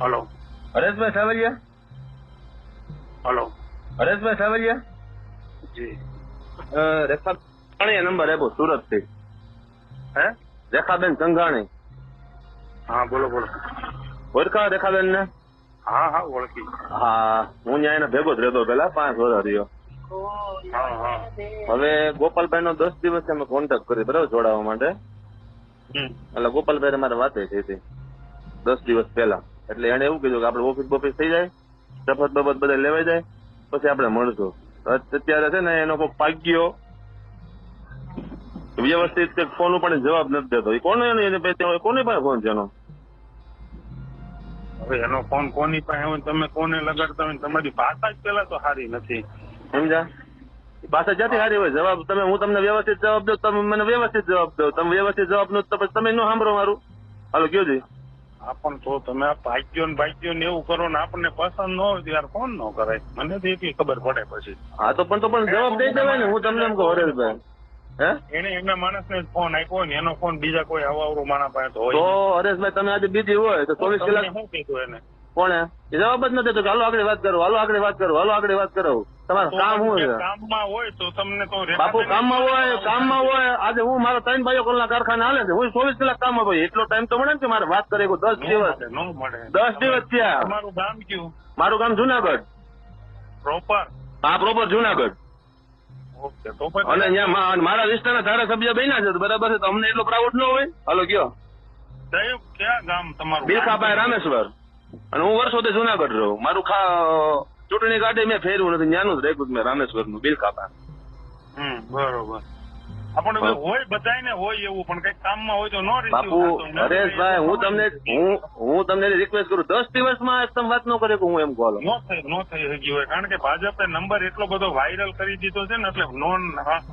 Hello Hareshbhai Savaliya, hello Hareshbhai Savaliya, જી રેખા number આપ્યો સુરત થી. હે રેખાબેન સંઘાણી હા બોલો બોલો. ઓળખા રેખાબેન ને? હા હા ઓળખી. હા, હું ત્યાં એને ભેગો જ રહેતો પેલા 5 વર્ષ રહ્યો. હા હા હવે ગોપાલભાઈ નો 10 દિવસ અમે કોન્ટેક્ટ કરી બરાબર જોડાવા માટે. એટલે ગોપાલભાઈ મારે વાત થઈ હતી 10 દિવસ પહેલા. એટલે એને એવું કીધું કે આપણે ઓફિસ બોફિસ થઈ જાય, શપથ બપત બધા લેવાઈ જાય પછી આપણે મળશું. અત્યારે છે ને એનો કોઈ પાગ્યો વ્યવસ્થિત ફોન ઉપર જવાબ નથી દેતો. એ કોને કોની પાસે ફોન છે એનો? હવે એનો ફોન કોની પાસે હોય તમે કોને લગાડતા હોય તમારી ભાષા જ પેલા તો સારી નથી. સમજા? પાછા જ્યાંથી હારી હોય જવાબ તમે, હું તમને વ્યવસ્થિત જવાબ દઉં, તમે મને વ્યવસ્થિત જવાબ દો. તમે વ્યવસ્થિત જવાબ નો તો પછી તમે નો સાંભળો મારું. હાલો કયો જી. પણ તો તમે આ ભાગ્યો ને એવું કરો ને આપણને પસંદ ન હોય યાર ફોન ન કરાય. મને તો એટલી ખબર પડે પછી. હા તો પણ જવાબ દઈ દેવાય ને. હું તમને એમ કહું હરેશભાઈ, હે એને એમના માણસને જ ફોન આપ્યો ને એનો ફોન બીજા કોઈ અવાવરો માણસ પાસે તો હોય તો નહીં. હરેશભાઈ તમે આજે બીજી હોય તો 24 તમને કલાક શું કીધું એને? કોણે જવાબ જ નથી દેતો કે હાલો આગળ વાત કરો, હાલો આગળ વાત કરો, હાલો આગળ વાત કરો. તમારું કામ શું છે? કામમાં હોય તો તમને તો બાપુ કામમાં હોય. આજે હું મારા 3 ભાઈઓ કોલના કારખાને હાલે છે, હું 24 કલાક કામમાં હોય. એટલો ટાઈમ તો મળે ને કે મારે વાત કરે 10 દિવસ. ન મળે. 10 દિવસ થયા. તમારું ગામ કયું? મારું ગામ જુનાગઢ. પ્રોપર? હા પ્રોપર જુનાગઢ. ઓકે તો પછી અને અહીંયા મારા વિસ્તારના ધારાસભ્ય બન્યા છે તો બરાબર છે, તો અમને એટલો પ્રાઉડ ન હોય. હાલો કયો. ક્યાં ગામ તમારું? બિલખાભાઈ રામેશ્વર. અને હું વર્ષોથી જુનાગઢ રહું. મારું ચૂંટણી ગાડી મેં ફેરવું નથી, ત્યાંનું જ રાખ્યું મેં રામેશ્વર નું બિલખાભા. બરોબર. આપણે હોય બધાને હોય એવું, પણ કઈક કામમાં હોય તો નો બાપુ હરેશભાઈ હું તમને રિક્વેસ્ટ કરું 10 દિવસમાં તમે વાત ન કરે કે હું એમ કહું નો થઈ શકી હોય, કારણ કે ભાજપે નંબર એટલો બધો વાયરલ કરી દીધો છે ને એટલે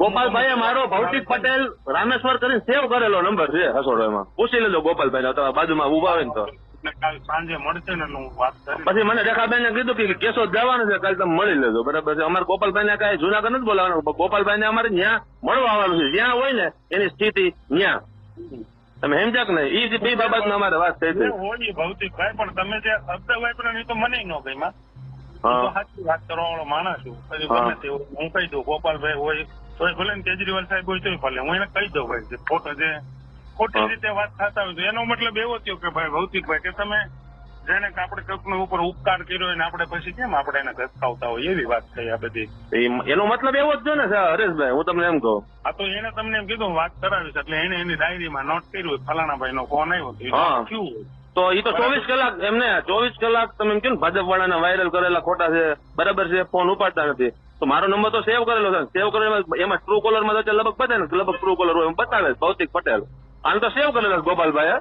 ગોપાલભાઈ મારો ભૌતિક પટેલ રામેશ્વર કરીને સેવ કરેલો નંબર છે હસોડોમાં. પૂછી લેજો ગોપાલભાઈ તમારા બાજુમાં ઉભા હોય ને તો. કાલ સાંજે મળશે ને હું વાત કરી. પછી મને રેખાબેન ને કીધું કે કેશોદ જવાનું છે, કાલે તમે મળી લેજો બરાબર છે. અમારે ગોપાલભાઈ ને કઈ જુનાગઢ નથી બોલાવાનું. ગોપાલભાઈ ને અમારે ત્યાં મળવા આવવાનું છે, જ્યાં હોય ને એની સ્થિતિ ત્યાં. તમે સમજ્યા કે નહીં? એ બે બાબત અમારે વાત થઈ હતી. હોય ભૌતિકભાઈ, પણ તમે જે શબ્દ વાપર્યો એ તો મને ન ગઈ. સાચી વાત કરવા વાળો માણસ છું. પછી ગમે તે હું કહી દઉં ગોપાલભાઈ હોય તો ભલે ને કેજરીવાલ સાહેબ હોય તો ભલે હું એને કહી દઉં ભાઈ ફોટો જે ખોટી રીતે વાત થતા હોય તો એનો મતલબ એવો થયો કે ભાઈ ભૌતિકભાઈ કે તમે જેને આપણે કોઈકનો ઉપર ઉપકાર કર્યો હોય ને આપણે પછી કેમ આપણે એને ઘસકાવતા હોય, એવી વાત થઈ આ બધી. એનો મતલબ એવો જ છે ને હરેશભાઈ, હું તમને એમ કહું. હા તો એને તમને એમ કીધું વાત કરાવીશ એટલે એને એની ડાયરીમાં નોટ કર્યું ફલાણા ભાઈ નો ફોન આવ્યો શું તો એ તો 24 કલાક એમને 24 કલાક તમે એમ કહ્યું ભાજપ વાળાના વાયરલ કરેલા ખોટા છે બરાબર છે, ફોન ઉપાડતા નથી. તો મારો નંબર તો સેવ કરેલો છે, સેવ કરેલો એમાં ટ્રુ કોલર માં તો લગભગ બતાવે ને, લગભગ ટ્રુ કોલર હોય એમ બતાવે ભૌતિક પટેલ. આને તો સેવ કરેલો ગોપાલભાઈ.